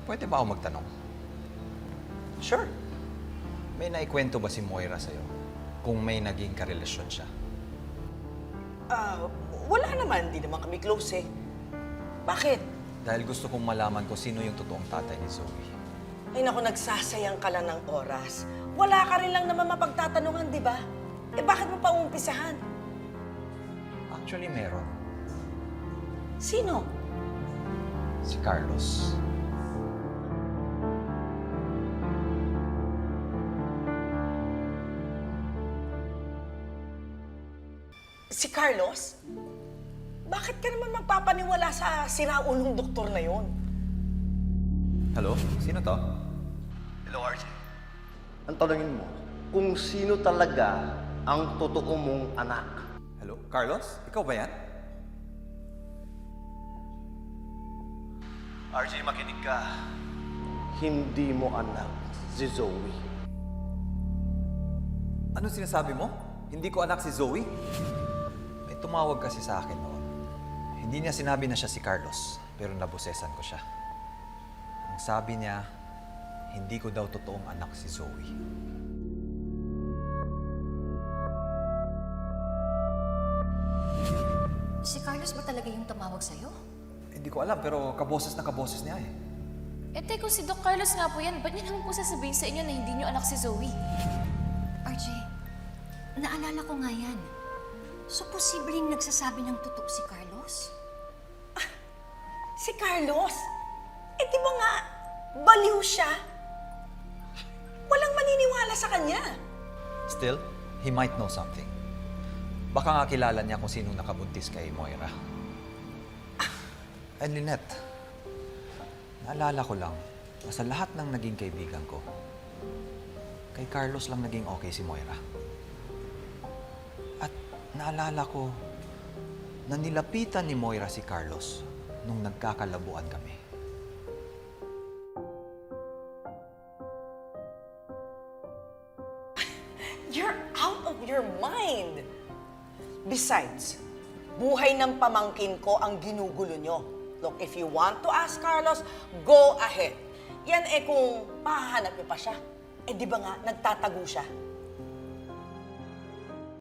pwede ba ako magtanong? Sure. May naikwento ba si Moira sa'yo kung may naging karelasyon siya? Wala naman. Di naman kami close eh. Bakit? Dahil gusto kong malaman kung sino yung totoong tatay ni Zoe. Ay naku, nagsasayang ka lang ng oras. Wala ka rin lang naman mapagtatanungan, di ba? Eh bakit mo pa umpisahan? Actually, meron. Sino? Si Carlos. Si Carlos? Bakit ka naman magpapaniwala sa siraulong doktor na yon? Hello? Sino to? Hello, RJ. Ang tanongin mo, kung sino talaga ang totoo mong anak. Hello? Carlos? Ikaw ba yan? RJ, makinig ka. Hindi mo anak si Zoe. Anong sinasabi mo? Hindi ko anak si Zoe? May tumawag kasi sa akin noon. Hindi niya sinabi na siya si Carlos, pero nabusesan ko siya. Ang sabi niya, hindi ko daw totoong anak si Zoe. Si Carlos ba talaga yung tumawag sa'yo? Hindi ko alam, pero kaboses na kaboses niya eh. Eh, teko, si Doc Carlos nga po yan. Ba't niya naman po sasabihin sa inyo na hindi niyo anak si Zoe? RJ, naalala ko nga yan. So, posibleng nagsasabi ng totoo si Carlos? Si Carlos? Eh di ba nga, baliw siya? Walang maniniwala sa kanya. Still, he might know something. Baka nga kilala niya kung sino nakabuntis kay Moira. And Lynette, naalala ko lang na sa lahat ng naging kaibigan ko, kay Carlos lang naging okay si Moira. At naalala ko na nilapitan ni Moira si Carlos nung nagkakalabuan kami. You're out of your mind. Besides, buhay ng pamangkin ko ang ginugulo nyo. Look, if you want to ask Carlos, go ahead. Yan eh kung pahahanap niyo pa siya. Eh di ba nga, nagtatago siya.